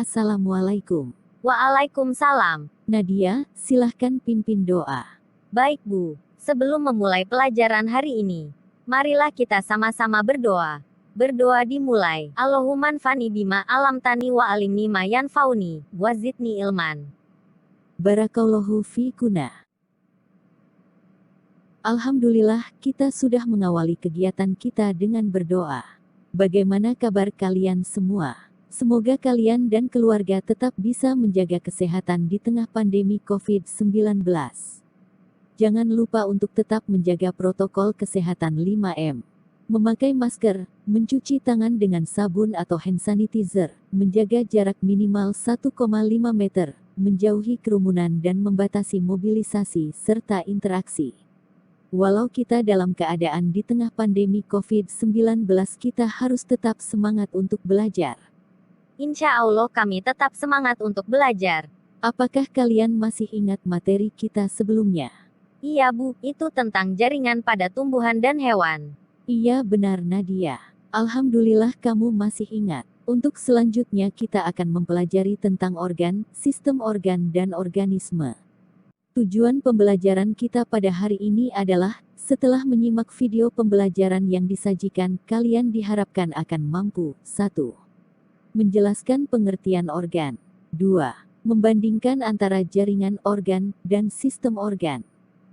Assalamualaikum. Waalaikumsalam. Nadia, silahkan pimpin doa. Baik Bu, sebelum memulai pelajaran hari ini, marilah kita sama-sama berdoa. Berdoa dimulai. Allahumma anfa'ni bima alamtani wa alimni ma yanfa'uni, wa zidni ilman. Barakallahu fikuna. Alhamdulillah, kita sudah mengawali kegiatan kita dengan berdoa. Bagaimana kabar kalian semua? Semoga kalian dan keluarga tetap bisa menjaga kesehatan di tengah pandemi COVID-19. Jangan lupa untuk tetap menjaga protokol kesehatan 5M. Memakai masker, mencuci tangan dengan sabun atau hand sanitizer, menjaga jarak minimal 1,5 meter, menjauhi kerumunan dan membatasi mobilisasi serta interaksi. Walau kita dalam keadaan di tengah pandemi COVID-19, kita harus tetap semangat untuk belajar. Insya Allah kami tetap semangat untuk belajar. Apakah kalian masih ingat materi kita sebelumnya? Iya Bu, itu tentang jaringan pada tumbuhan dan hewan. Iya benar Nadia. Alhamdulillah kamu masih ingat. Untuk selanjutnya kita akan mempelajari tentang organ, sistem organ dan organisme. Tujuan pembelajaran kita pada hari ini adalah, setelah menyimak video pembelajaran yang disajikan, kalian diharapkan akan mampu 1. Menjelaskan pengertian organ. 2. Membandingkan antara jaringan organ dan sistem organ.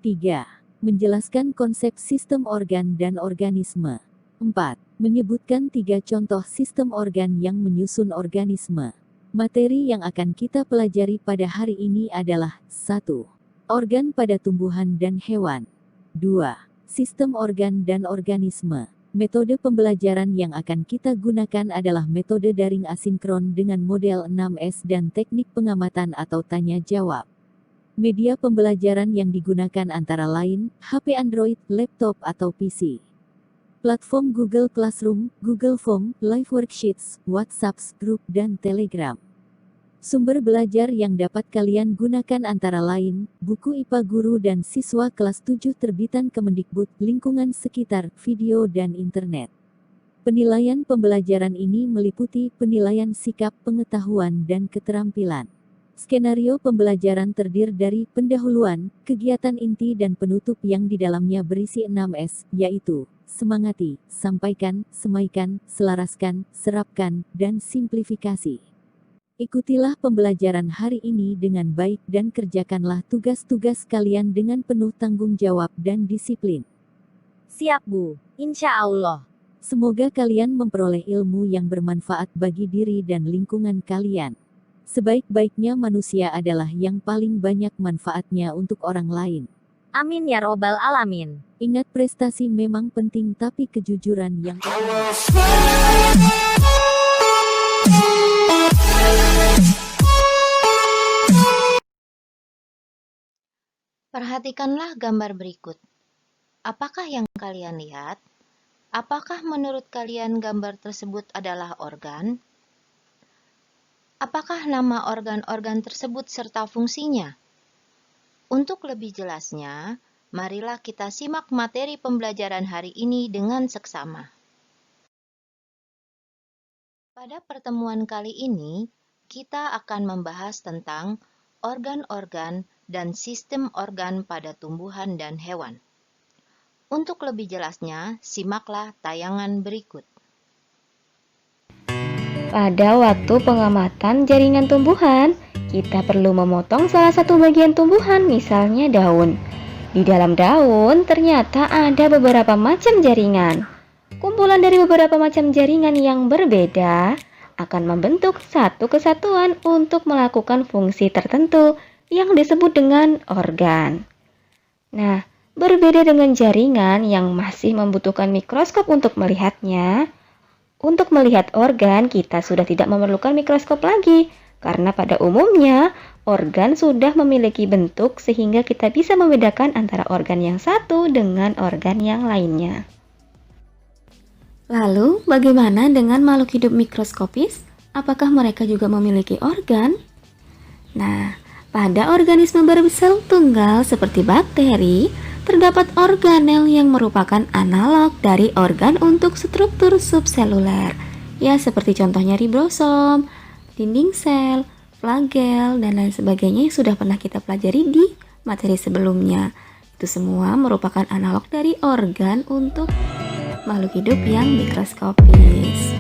3. Menjelaskan konsep sistem organ dan organisme. 4. Menyebutkan 3 contoh sistem organ yang menyusun organisme. Materi yang akan kita pelajari pada hari ini adalah 1. Organ pada tumbuhan dan hewan. 2. Sistem organ dan organisme. Metode pembelajaran yang akan kita gunakan adalah metode daring asinkron dengan model 6S dan teknik pengamatan atau tanya jawab. Media pembelajaran yang digunakan antara lain, HP Android, laptop atau PC. Platform Google Classroom, Google Form, Live Worksheets, WhatsApp, Group dan Telegram. Sumber belajar yang dapat kalian gunakan antara lain, buku IPA Guru dan Siswa kelas 7 terbitan Kemendikbud, lingkungan sekitar, video dan internet. Penilaian pembelajaran ini meliputi penilaian sikap, pengetahuan dan keterampilan. Skenario pembelajaran terdiri dari pendahuluan, kegiatan inti dan penutup yang di dalamnya berisi 6S, yaitu semangati, sampaikan, semaikan, selaraskan, serapkan, dan simplifikasi. Ikutilah pembelajaran hari ini dengan baik dan kerjakanlah tugas-tugas kalian dengan penuh tanggung jawab dan disiplin. Siap Bu, insya Allah. Semoga kalian memperoleh ilmu yang bermanfaat bagi diri dan lingkungan kalian. Sebaik-baiknya manusia adalah yang paling banyak manfaatnya untuk orang lain. Amin ya robbal alamin. Ingat prestasi memang penting tapi kejujuran yang Perhatikanlah gambar berikut. Apakah yang kalian lihat? Apakah menurut kalian gambar tersebut adalah organ? Apakah nama organ-organ tersebut serta fungsinya? Untuk lebih jelasnya, marilah kita simak materi pembelajaran hari ini dengan seksama. Pada pertemuan kali ini, kita akan membahas tentang organ-organ dan sistem organ pada tumbuhan dan hewan. Untuk lebih jelasnya, simaklah tayangan berikut. Pada waktu pengamatan jaringan tumbuhan, kita perlu memotong salah satu bagian tumbuhan, misalnya daun. Di dalam daun ternyata ada beberapa macam jaringan. Kumpulan dari beberapa macam jaringan yang berbeda akan membentuk satu kesatuan untuk melakukan fungsi tertentu yang disebut dengan organ. Nah, berbeda dengan jaringan yang masih membutuhkan mikroskop untuk melihatnya, untuk melihat organ kita sudah tidak memerlukan mikroskop lagi, karena pada umumnya organ sudah memiliki bentuk sehingga kita bisa membedakan antara organ yang satu dengan organ yang lainnya. Lalu, bagaimana dengan makhluk hidup mikroskopis? Apakah mereka juga memiliki organ? Nah, pada organisme bersel tunggal seperti bakteri, terdapat organel yang merupakan analog dari organ untuk struktur subseluler. Ya, seperti contohnya ribosom, dinding sel, flagel, dan lain sebagainya yang sudah pernah kita pelajari di materi sebelumnya. Itu semua merupakan analog dari organ untuk makhluk hidup yang mikroskopis.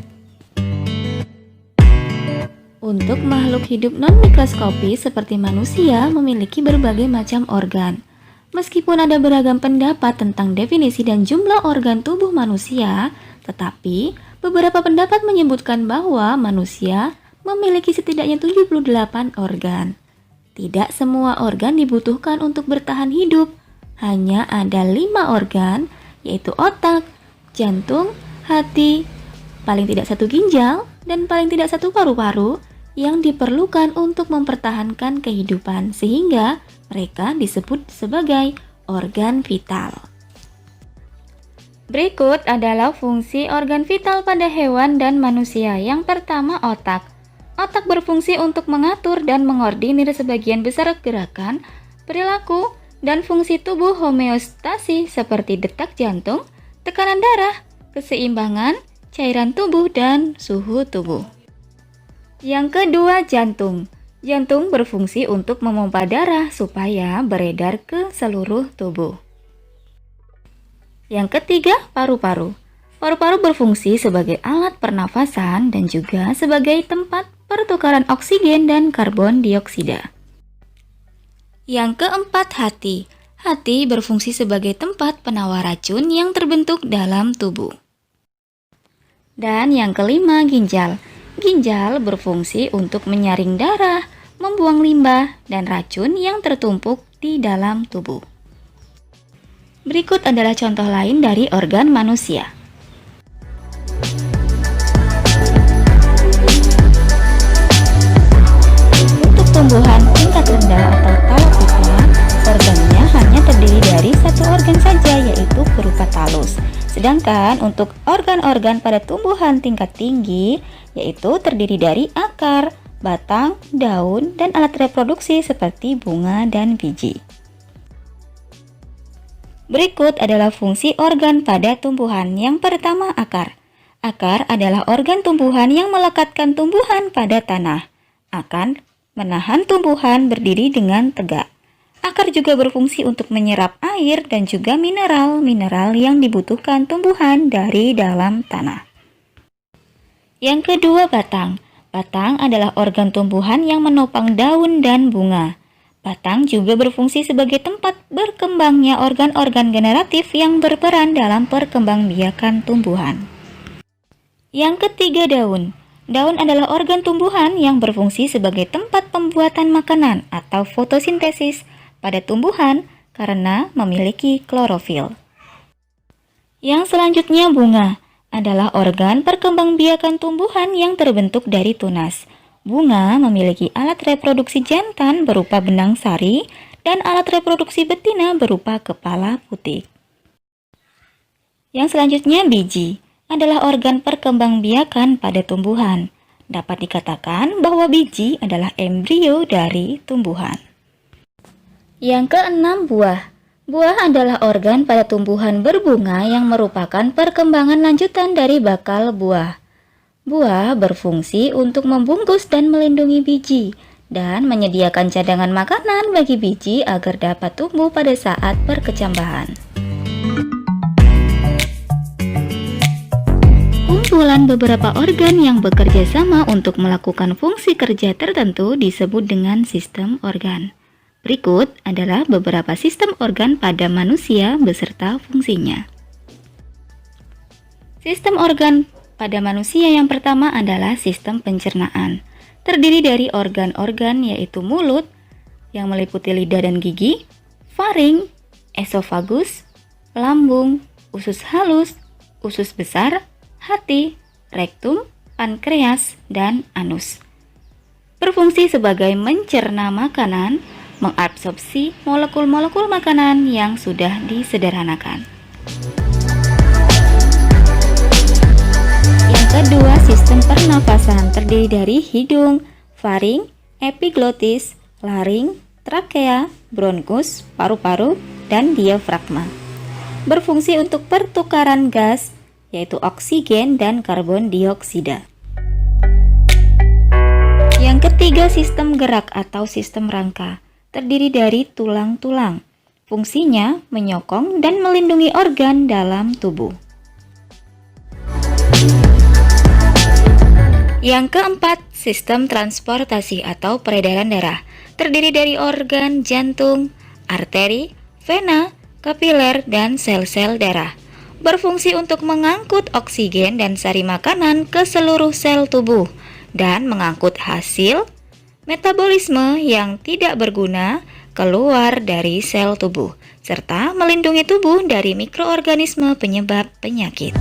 Untuk makhluk hidup non-mikroskopis seperti manusia memiliki berbagai macam organ. Meskipun ada beragam pendapat tentang definisi dan jumlah organ tubuh manusia, tetapi beberapa pendapat menyebutkan bahwa manusia memiliki setidaknya 78 organ. Tidak semua organ dibutuhkan untuk bertahan hidup. Hanya ada 5 organ, yaitu otak, jantung, hati, paling tidak 1 ginjal, dan paling tidak 1 paru-paru yang diperlukan untuk mempertahankan kehidupan, sehingga mereka disebut sebagai organ vital. Berikut adalah fungsi organ vital pada hewan dan manusia. Yang pertama, otak. Otak berfungsi untuk mengatur dan mengordinir sebagian besar gerakan, perilaku, dan fungsi tubuh homeostasi seperti detak jantung, tekanan darah, keseimbangan, cairan tubuh, dan suhu tubuh. Yang kedua, jantung. Jantung berfungsi untuk memompa darah supaya beredar ke seluruh tubuh. Yang ketiga, paru-paru. Paru-paru berfungsi sebagai alat pernafasan dan juga sebagai tempat pertukaran oksigen dan karbon dioksida. Yang keempat, hati. Hati berfungsi sebagai tempat penawar racun yang terbentuk dalam tubuh. Dan yang kelima, ginjal. Ginjal berfungsi untuk menyaring darah, membuang limbah, dan racun yang tertumpuk di dalam tubuh. Berikut adalah contoh lain dari organ manusia. Untuk tumbuhan tingkat rendah atau talopita, organnya hanya terdiri dari 1 organ saja, yaitu berupa talus. Sedangkan untuk organ-organ pada tumbuhan tingkat tinggi, yaitu terdiri dari akar, batang, daun, dan alat reproduksi seperti bunga dan biji. Berikut adalah fungsi organ pada tumbuhan. Yang pertama, akar. Akar adalah organ tumbuhan yang melekatkan tumbuhan pada tanah, akan menahan tumbuhan berdiri dengan tegak. Akar juga berfungsi untuk menyerap air dan juga mineral-mineral yang dibutuhkan tumbuhan dari dalam tanah. Yang kedua, batang. Batang adalah organ tumbuhan yang menopang daun dan bunga. Batang juga berfungsi sebagai tempat berkembangnya organ-organ generatif yang berperan dalam perkembangbiakan tumbuhan. Yang ketiga, daun. Daun adalah organ tumbuhan yang berfungsi sebagai tempat pembuatan makanan atau fotosintesis pada tumbuhan karena memiliki klorofil. Yang selanjutnya, bunga adalah organ perkembangbiakan tumbuhan yang terbentuk dari tunas. Bunga memiliki alat reproduksi jantan berupa benang sari dan alat reproduksi betina berupa kepala putih. Yang selanjutnya, biji adalah organ perkembangbiakan pada tumbuhan. Dapat dikatakan bahwa biji adalah embrio dari tumbuhan. Yang keenam, buah. Buah adalah organ pada tumbuhan berbunga yang merupakan perkembangan lanjutan dari bakal buah. Buah berfungsi untuk membungkus dan melindungi biji dan menyediakan cadangan makanan bagi biji agar dapat tumbuh pada saat perkecambahan. Kumpulan beberapa organ yang bekerja sama untuk melakukan fungsi kerja tertentu disebut dengan sistem organ. Berikut adalah beberapa sistem organ pada manusia beserta fungsinya. Sistem organ pada manusia yang pertama adalah sistem pencernaan. Terdiri dari organ-organ yaitu mulut yang meliputi lidah dan gigi, faring, esofagus, lambung, usus halus, usus besar, hati, rektum, pankreas, dan anus. Berfungsi sebagai mencerna makanan, mengabsorpsi molekul-molekul makanan yang sudah disederhanakan. Yang kedua, sistem pernafasan terdiri dari hidung, faring, epiglotis, laring, trakea, bronkus, paru-paru, dan diafragma. Berfungsi untuk pertukaran gas, yaitu oksigen dan karbon dioksida. Yang ketiga, sistem gerak atau sistem rangka, terdiri dari tulang-tulang. Fungsinya menyokong dan melindungi organ dalam tubuh. Yang keempat, sistem transportasi atau peredaran darah, terdiri dari organ jantung, arteri, vena, kapiler, dan sel-sel darah. Berfungsi untuk mengangkut oksigen dan sari makanan ke seluruh sel tubuh dan mengangkut hasil metabolisme yang tidak berguna keluar dari sel tubuh, serta melindungi tubuh dari mikroorganisme penyebab penyakit.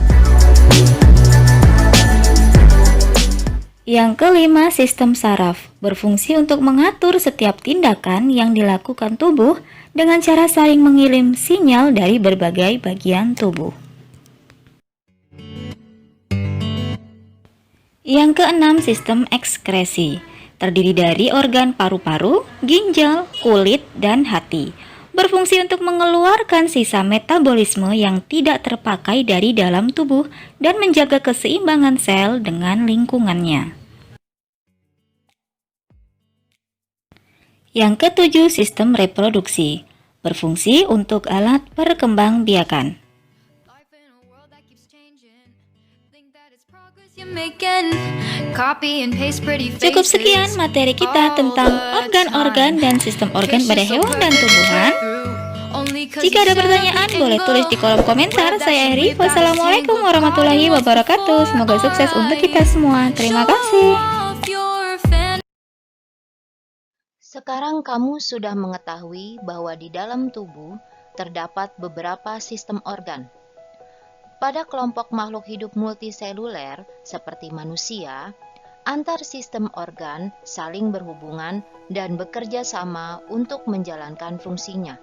Yang kelima, sistem saraf, berfungsi untuk mengatur setiap tindakan yang dilakukan tubuh dengan cara saling mengirim sinyal dari berbagai bagian tubuh. Yang keenam, sistem ekskresi, terdiri dari organ paru-paru, ginjal, kulit, dan hati. Berfungsi untuk mengeluarkan sisa metabolisme yang tidak terpakai dari dalam tubuh dan menjaga keseimbangan sel dengan lingkungannya. Yang ketujuh, sistem reproduksi, berfungsi untuk alat perkembangbiakan. Cukup sekian materi kita tentang organ-organ dan sistem organ pada hewan dan tumbuhan. Jika ada pertanyaan, boleh tulis di kolom komentar. Saya Eri. Wassalamualaikum warahmatullahi wabarakatuh. Semoga sukses untuk kita semua. Terima kasih. Sekarang kamu sudah mengetahui bahwa di dalam tubuh terdapat beberapa sistem organ. Pada kelompok makhluk hidup multiseluler seperti manusia, antar sistem organ saling berhubungan dan bekerja sama untuk menjalankan fungsinya.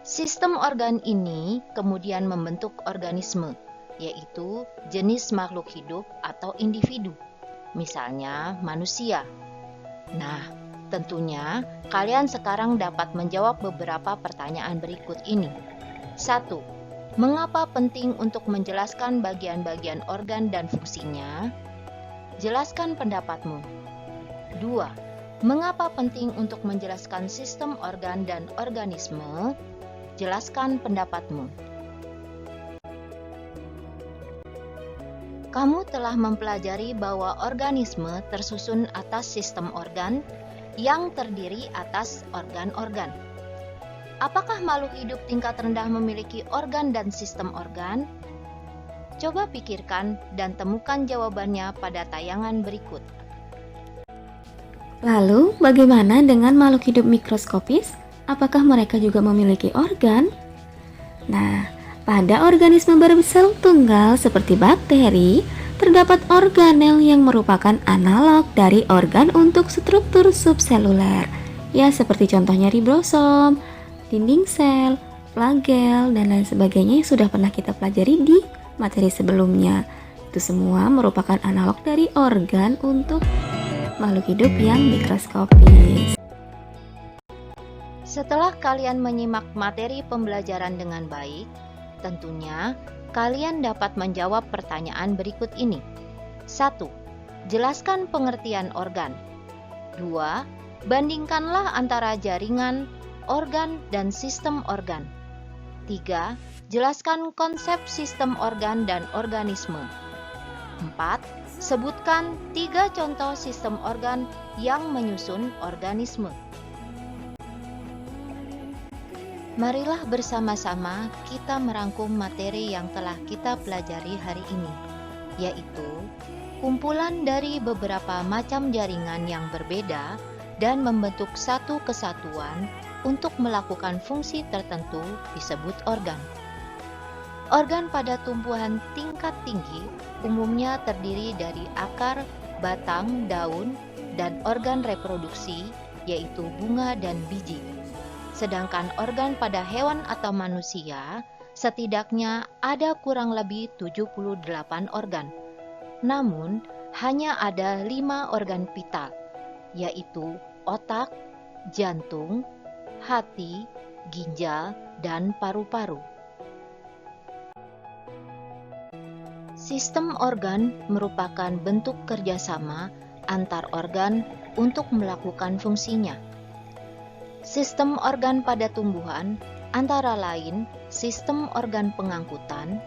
Sistem organ ini kemudian membentuk organisme, yaitu jenis makhluk hidup atau individu, misalnya manusia. Nah, tentunya kalian sekarang dapat menjawab beberapa pertanyaan berikut ini. 1. Mengapa penting untuk menjelaskan bagian-bagian organ dan fungsinya? Jelaskan pendapatmu. 2. Mengapa penting untuk menjelaskan sistem organ dan organisme? Jelaskan pendapatmu. Kamu telah mempelajari bahwa organisme tersusun atas sistem organ yang terdiri atas organ-organ. Apakah makhluk hidup tingkat rendah memiliki organ dan sistem organ? Coba pikirkan dan temukan jawabannya pada tayangan berikut. Lalu, bagaimana dengan makhluk hidup mikroskopis? Apakah mereka juga memiliki organ? Nah, pada organisme bersel tunggal seperti bakteri, terdapat organel yang merupakan analog dari organ untuk struktur subseluler. Ya, seperti contohnya ribosom, dinding sel, flagel, dan lain sebagainya yang sudah pernah kita pelajari di materi sebelumnya. Itu semua merupakan analog dari organ untuk makhluk hidup yang mikroskopis. Setelah kalian menyimak materi pembelajaran dengan baik, tentunya kalian dapat menjawab pertanyaan berikut ini. 1. Jelaskan pengertian organ. 2. Bandingkanlah antara jaringan, organ, dan sistem organ. 3. Jelaskan konsep sistem organ dan organisme. 4. Sebutkan 3 contoh sistem organ yang menyusun organisme. Marilah bersama-sama kita merangkum materi yang telah kita pelajari hari ini, yaitu kumpulan dari beberapa macam jaringan yang berbeda dan membentuk satu kesatuan untuk melakukan fungsi tertentu disebut organ. Organ pada tumbuhan tingkat tinggi umumnya terdiri dari akar, batang, daun, dan organ reproduksi, yaitu bunga dan biji. Sedangkan organ pada hewan atau manusia, setidaknya ada kurang lebih 78 organ. Namun, hanya ada 5 organ vital, yaitu otak, jantung, hati, ginjal, dan paru-paru. Sistem organ merupakan bentuk kerjasama antar organ untuk melakukan fungsinya. Sistem organ pada tumbuhan antara lain sistem organ pengangkutan,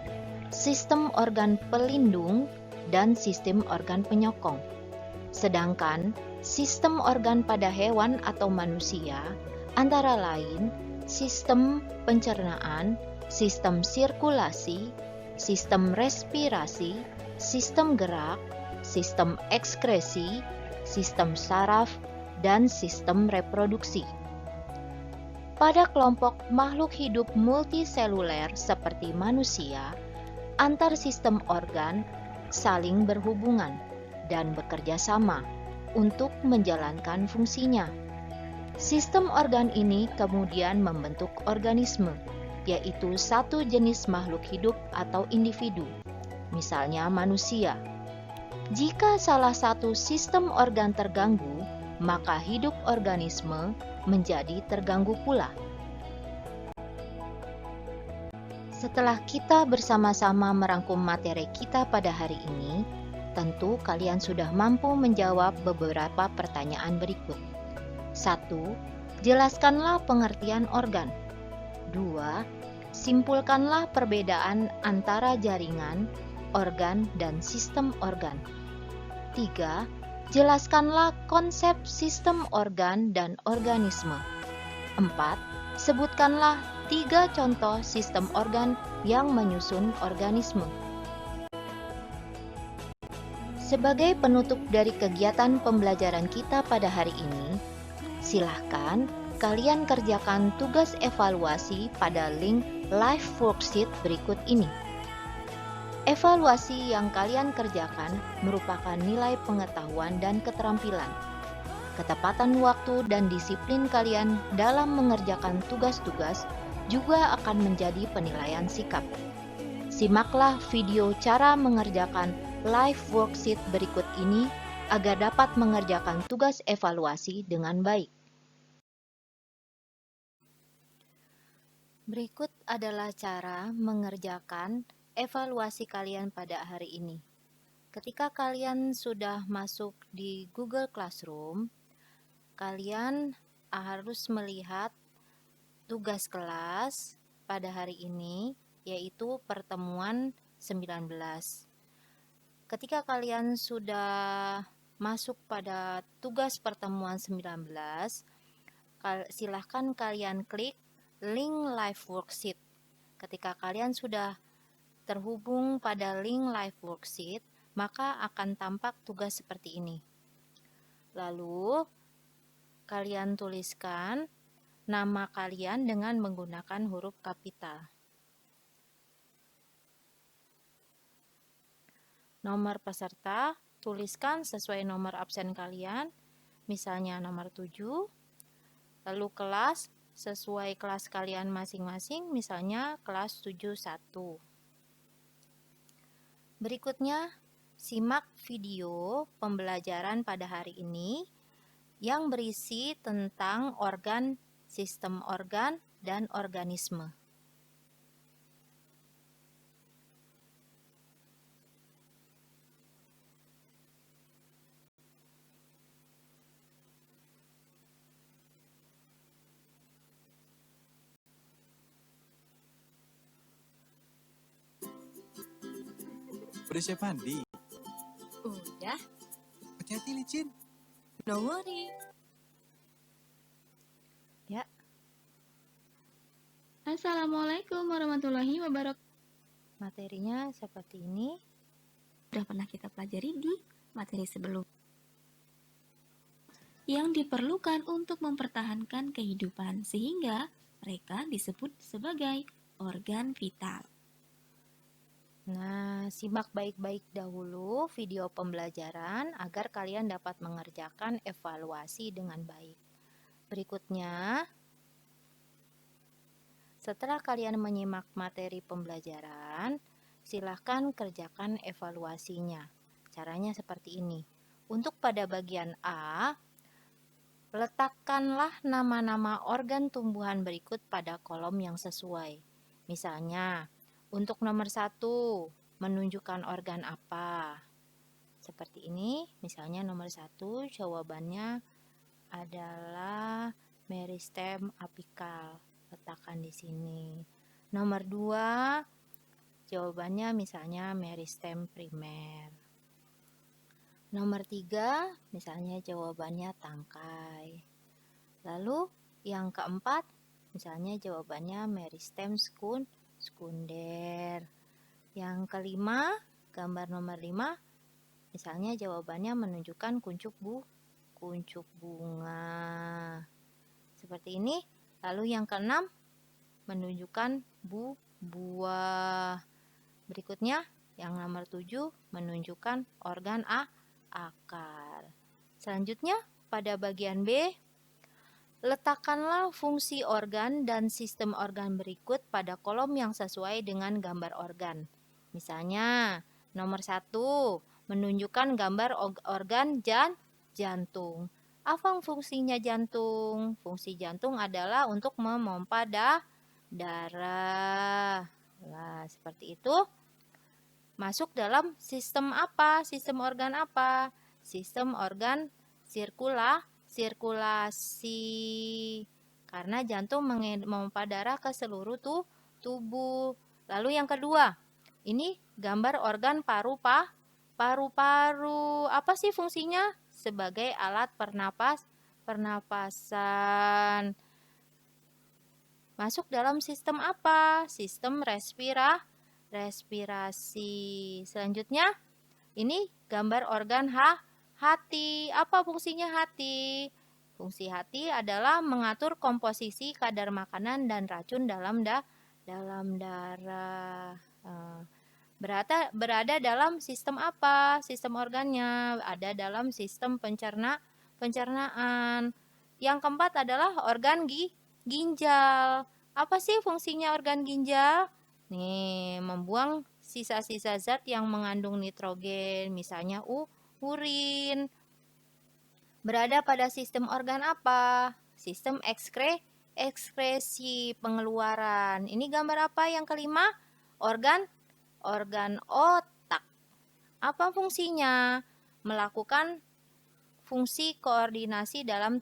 sistem organ pelindung, dan sistem organ penyokong. Sedangkan sistem organ pada hewan atau manusia antara lain sistem pencernaan, sistem sirkulasi, sistem respirasi, sistem gerak, sistem ekskresi, sistem saraf, dan sistem reproduksi. Pada kelompok makhluk hidup multiseluler seperti manusia, antar sistem organ saling berhubungan dan bekerja sama untuk menjalankan fungsinya. Sistem organ ini kemudian membentuk organisme, yaitu satu jenis makhluk hidup atau individu, misalnya manusia. Jika salah satu sistem organ terganggu, maka hidup organisme menjadi terganggu pula. Setelah kita bersama-sama merangkum materi kita pada hari ini, tentu kalian sudah mampu menjawab beberapa pertanyaan berikut. 1. Jelaskanlah pengertian organ. 2. Simpulkanlah perbedaan antara jaringan, organ, dan sistem organ. 3. Jelaskanlah konsep sistem organ dan organisme. 4. Sebutkanlah 3 contoh sistem organ yang menyusun organisme. Sebagai penutup dari kegiatan pembelajaran kita pada hari ini, silahkan kalian kerjakan tugas evaluasi pada link live worksheet berikut ini. Evaluasi yang kalian kerjakan merupakan nilai pengetahuan dan keterampilan. Ketepatan waktu dan disiplin kalian dalam mengerjakan tugas-tugas juga akan menjadi penilaian sikap. Simaklah video cara mengerjakan live worksheet berikut ini agar dapat mengerjakan tugas evaluasi dengan baik. Berikut adalah cara mengerjakan evaluasi kalian pada hari ini. Ketika kalian sudah masuk di Google Classroom, kalian harus melihat tugas kelas pada hari ini, yaitu pertemuan 19. Ketika kalian sudah masuk pada tugas pertemuan 19, silahkan kalian klik link live worksheet. Ketika kalian sudah terhubung pada link live worksheet, maka akan tampak tugas seperti ini. Lalu, kalian tuliskan nama kalian dengan menggunakan huruf kapital. Nomor peserta, tuliskan sesuai nomor absen kalian, misalnya nomor 7. Lalu kelas, sesuai kelas kalian masing-masing, misalnya kelas 71. Berikutnya, simak video pembelajaran pada hari ini yang berisi tentang organ, sistem organ, dan organisme. Udah siap mandi? Udah, Hati-hati licin. no worry. Ya, Assalamualaikum warahmatullahi wabarakatuh. materinya seperti ini. Sudah pernah kita pelajari di materi sebelum. Yang diperlukan untuk mempertahankan kehidupan sehingga mereka disebut sebagai organ vital. Nah, simak baik-baik dahulu video pembelajaran agar kalian dapat mengerjakan evaluasi dengan baik. Berikutnya, setelah kalian menyimak materi pembelajaran, silahkan kerjakan evaluasinya. Caranya seperti ini. Untuk pada bagian A, letakkanlah nama-nama organ tumbuhan berikut pada kolom yang sesuai. Misalnya, untuk nomor 1, menunjukkan organ apa? seperti ini. Misalnya nomor 1 jawabannya adalah meristem apikal. Letakkan di sini. Nomor 2 jawabannya misalnya meristem primer. Nomor 3 misalnya jawabannya tangkai. Lalu yang keempat misalnya jawabannya meristem sekunder. Yang kelima, gambar nomor 5, misalnya jawabannya menunjukkan kuncup bunga. Seperti ini. Lalu yang keenam, menunjukkan buah. Berikutnya, yang nomor 7, menunjukkan organ akar. Selanjutnya, pada bagian B, letakkanlah fungsi organ dan sistem organ berikut pada kolom yang sesuai dengan gambar organ. Misalnya, nomor 1, menunjukkan gambar organ jantung. Apa fungsinya jantung? Fungsi jantung adalah untuk memompa darah. Nah, seperti itu. Masuk dalam sistem apa? Sistem organ apa? Sistem organ sirkulasi. Karena jantung memompa darah ke seluruh tubuh. Lalu yang kedua, ini gambar organ paru-paru. Apa sih fungsinya? Sebagai alat pernapasan. Masuk dalam sistem apa? Sistem respirasi. Selanjutnya, ini gambar organ hati. Apa fungsinya hati? Fungsi hati adalah mengatur komposisi kadar makanan dan racun dalam darah. Berada dalam sistem apa? Sistem organnya ada dalam sistem pencernaan. Yang keempat adalah organ ginjal. Apa sih fungsinya organ ginjal? Nih, membuang sisa-sisa zat yang mengandung nitrogen, misalnya urin. Berada pada sistem organ apa? Sistem ekskresi pengeluaran. Ini gambar apa yang kelima? Organ otak. Apa fungsinya? Melakukan fungsi koordinasi dalam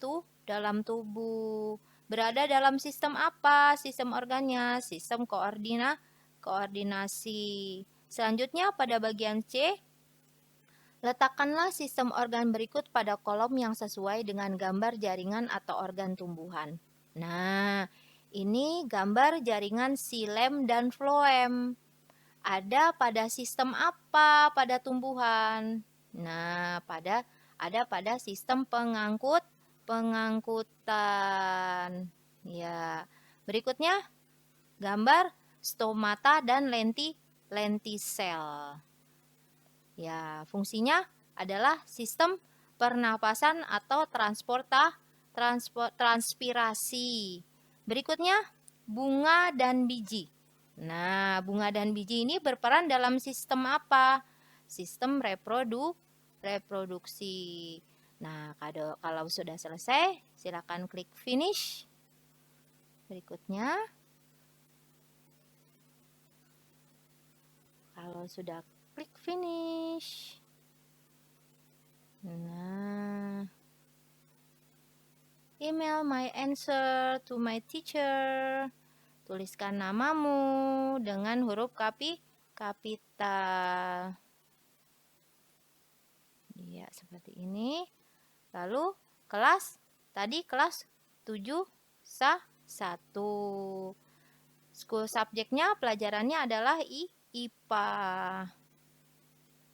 tubuh. Berada dalam sistem apa? Sistem organnya, sistem koordinasi. Selanjutnya pada bagian C, letakkanlah sistem organ berikut pada kolom yang sesuai dengan gambar jaringan atau organ tumbuhan. Nah, ini gambar jaringan xilem dan floem. Ada pada sistem apa pada tumbuhan? Nah, ada pada sistem pengangkutan. Ya. Berikutnya gambar stomata dan lentisel. Ya, fungsinya adalah sistem pernapasan atau transpirasi. Berikutnya bunga dan biji. Nah, bunga dan biji ini berperan dalam sistem apa? Sistem reproduksi. Nah, kalau sudah selesai, silakan klik finish. Berikutnya, kalau sudah klik finish. Nah, email my answer to my teacher. Tuliskan namamu dengan huruf kapital. Ya, seperti ini. Lalu tadi kelas 7-1. School subjeknya pelajarannya adalah IPA.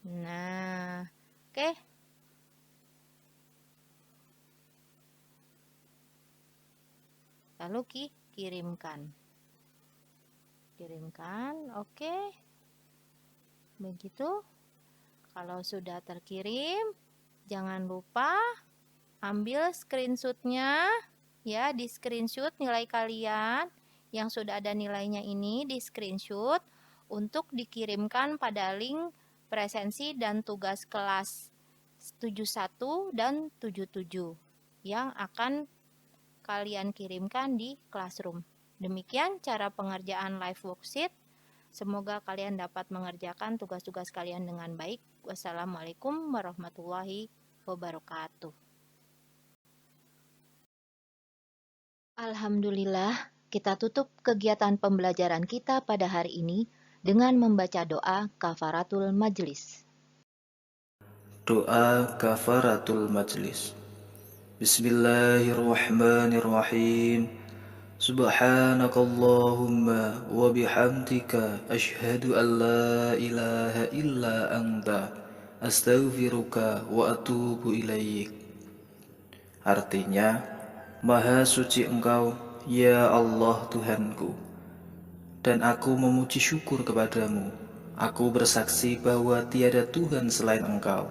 Nah, oke. Lalu kirimkan. Oke. Begitu. Kalau sudah terkirim, jangan lupa ambil screenshotnya. Ya, di screenshot nilai kalian yang sudah ada nilainya ini di screenshot untuk dikirimkan pada link presensi dan tugas kelas 71 dan 77 yang akan kalian kirimkan di classroom. Demikian cara pengerjaan live worksheet. Semoga kalian dapat mengerjakan tugas-tugas kalian dengan baik. Wassalamualaikum warahmatullahi wabarakatuh. Alhamdulillah, kita tutup kegiatan pembelajaran kita pada hari ini dengan membaca doa kafaratul majlis. Doa kafaratul majlis. Bismillahirrahmanirrahim. Subhanakallahumma wa bihamdika asyhadu an la ilaha illa anta astaghfiruka wa atubu ilaik. Artinya, Maha suci Engkau, ya Allah Tuhanku, dan aku memuji syukur kepadamu. Aku bersaksi bahwa tiada Tuhan selain Engkau.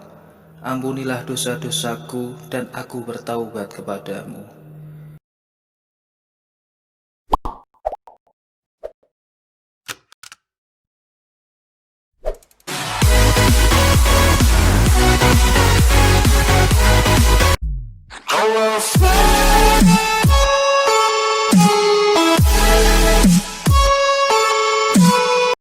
Ampunilah dosa-dosaku dan aku bertaubat kepadamu.